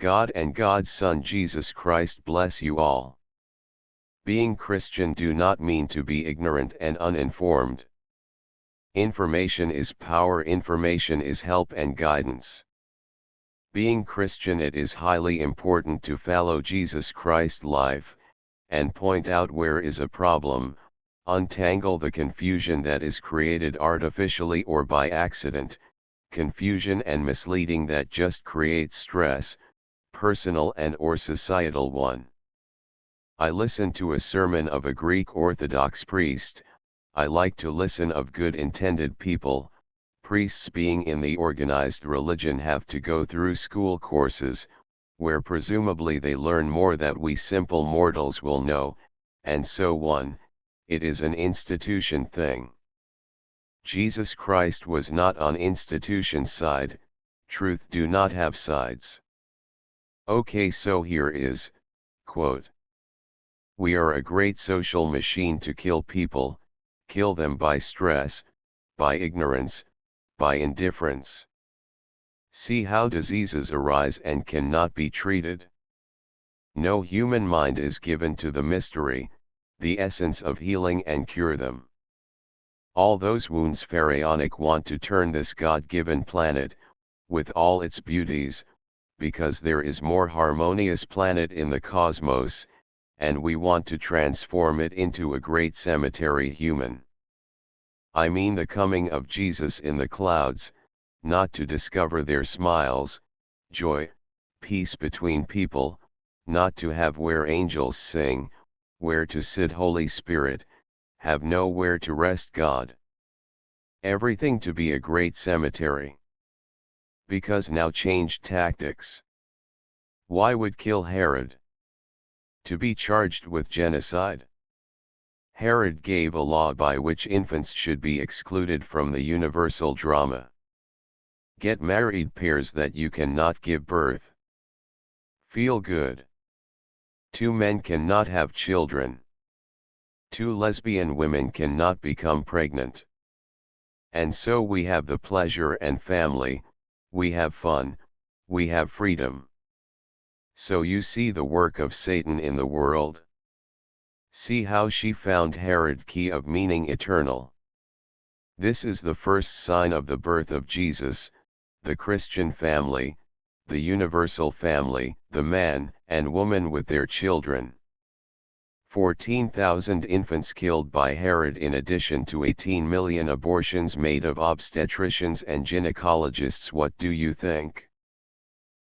God and God's Son Jesus Christ bless you all. Being Christian do not mean to be ignorant and uninformed. Information is power, information is help and guidance. Being Christian, it is highly important to follow Jesus Christ's life, and point out where is a problem, untangle the confusion that is created artificially or by accident, confusion and misleading that just creates stress, personal and or societal one. I listened to a sermon of a Greek Orthodox priest. I like to listen of good intended people. Priests being in the organized religion have to go through school courses, where presumably they learn more that we simple mortals will know, and so on. It is an institution thing. Jesus Christ was not on institution's side. Truth do not have sides. Okay, so here is, quote, "We are a great social machine to kill people, kill them by stress, by ignorance, by indifference. See how diseases arise and cannot be treated. No human mind is given to the mystery, the essence of healing and cure them. All those wounds pharaonic want to turn this God-given planet, with all its beauties, because there is more harmonious planet in the cosmos, and we want to transform it into a great cemetery human. I mean the coming of Jesus in the clouds, not to discover their smiles, joy, peace between people, not to have where angels sing, where to sit Holy Spirit, have nowhere to rest God. Everything to be a great cemetery. Because now changed tactics. Why would kill Herod? To be charged with genocide. Herod gave a law by which infants should be excluded from the universal drama. Get married pairs that you cannot give birth. Feel good. 2 men cannot have children. 2 lesbian women cannot become pregnant. And so we have the pleasure and family, we have fun, we have freedom. So you see the work of Satan in the world. See how she found Herod key of meaning eternal. This is the first sign of the birth of Jesus, the Christian family, the universal family, the man and woman with their children. 14,000 infants killed by Herod in addition to 18 million abortions made of obstetricians and gynecologists. What do you think?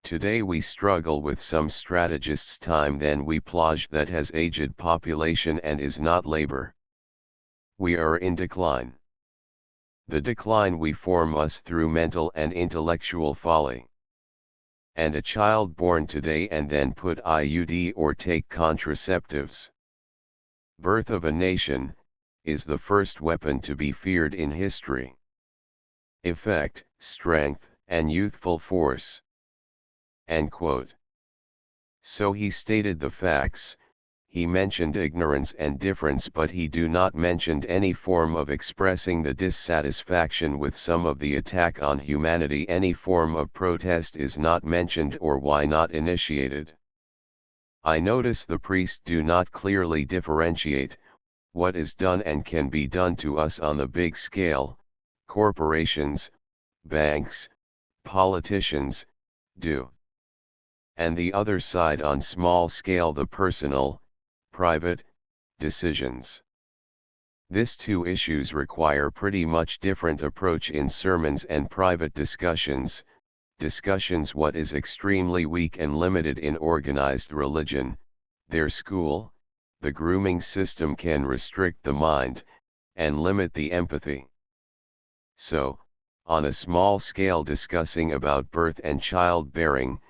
Today we struggle with some strategists' time, then we plage that has aged population and is not labor. We are in decline. The decline we form us through mental and intellectual folly. And a child born today and then put IUD or take contraceptives. Birth of a nation, is the first weapon to be feared in history. Effect, strength, and youthful force. End quote. So he stated the facts, he mentioned ignorance and difference, but he do not mention any form of expressing the dissatisfaction with some of the attack on humanity. Any form of protest is not mentioned or why not initiated. I notice the priests do not clearly differentiate what is done and can be done to us on the big scale. Corporations, banks, politicians, do. And the other side on small scale, the personal, private, decisions. These 2 issues require pretty much different approach in sermons and private discussions. What is extremely weak and limited in organized religion, their school, the grooming system can restrict the mind, and limit the empathy. So, on a small scale discussing about birth and childbearing,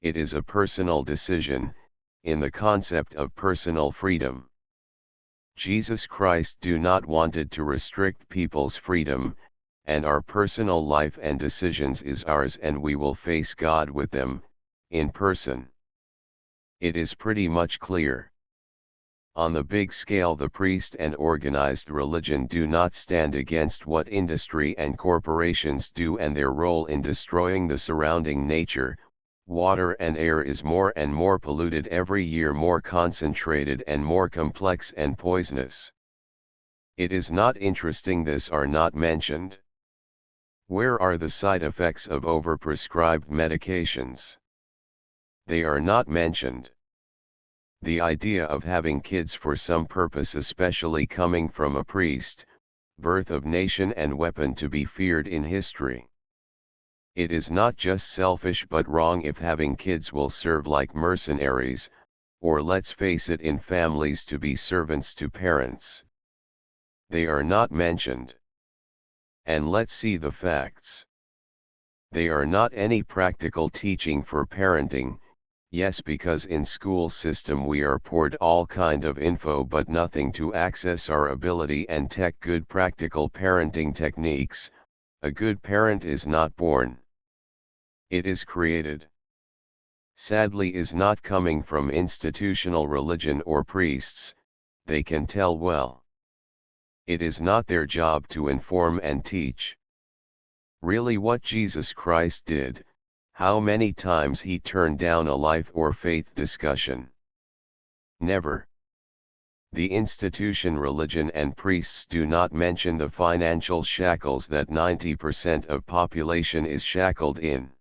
it is a personal decision, in the concept of personal freedom. Jesus Christ do not wanted to restrict people's freedom, and our personal life and decisions is ours, and we will face God with them, in person. It is pretty much clear. On the big scale, the priest and organized religion do not stand against what industry and corporations do and their role in destroying the surrounding nature, Water and air is more and more polluted every year, more concentrated and more complex and poisonous. It is not interesting these are not mentioned. Where are the side effects of overprescribed medications? They are not mentioned. The idea of having kids for some purpose, especially coming from a priest, birth of nation and weapon to be feared in history. It is not just selfish but wrong if having kids will serve like mercenaries, or let's face it, in families to be servants to parents. They are not mentioned. And let's see the facts. They are not any practical teaching for parenting. Yes, because in school system we are poured all kind of info but nothing to access our ability and tech good practical parenting techniques. A good parent is not born. It is created. Sadly is not coming from institutional religion or priests, they can tell well. It is not their job to inform and teach. Really what Jesus Christ did, how many times he turned down a life or faith discussion? Never. The institution religion and priests do not mention the financial shackles that 90% of population is shackled in.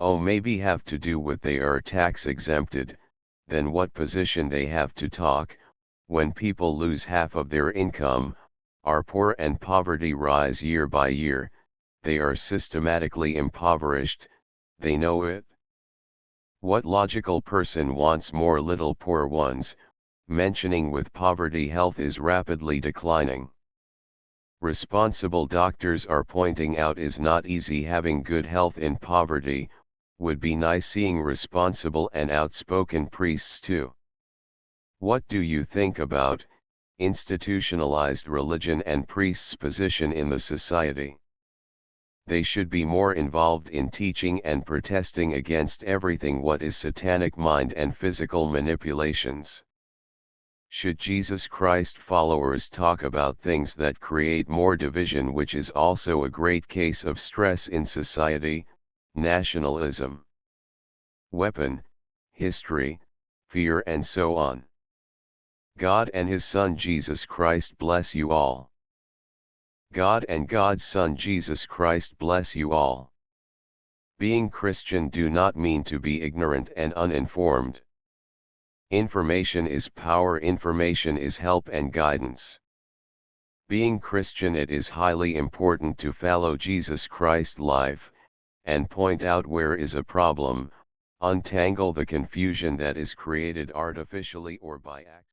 Oh, maybe have to do with they are tax exempted, then what position they have to talk, when people lose half of their income, are poor and poverty rise year by year, they are systematically impoverished, they know it. What logical person wants more little poor ones, mentioning with poverty health is rapidly declining. Responsible doctors are pointing out is not easy having good health in poverty, would be nice seeing responsible and outspoken priests too. What do you think about institutionalized religion and priests' position in the society? They should be more involved in teaching and protesting against everything what is satanic mind and physical manipulations. Should Jesus Christ followers talk about things that create more division, which is also a great case of stress in society, nationalism, weapon, history, fear and so on. God and His Son Jesus Christ bless you all. God and God's Son Jesus Christ bless you all. Being Christian do not mean to be ignorant and uninformed. Information is power, information is help and guidance. Being Christian, it is highly important to follow Jesus Christ's life, and point out where is a problem, untangle the confusion that is created artificially or by accident.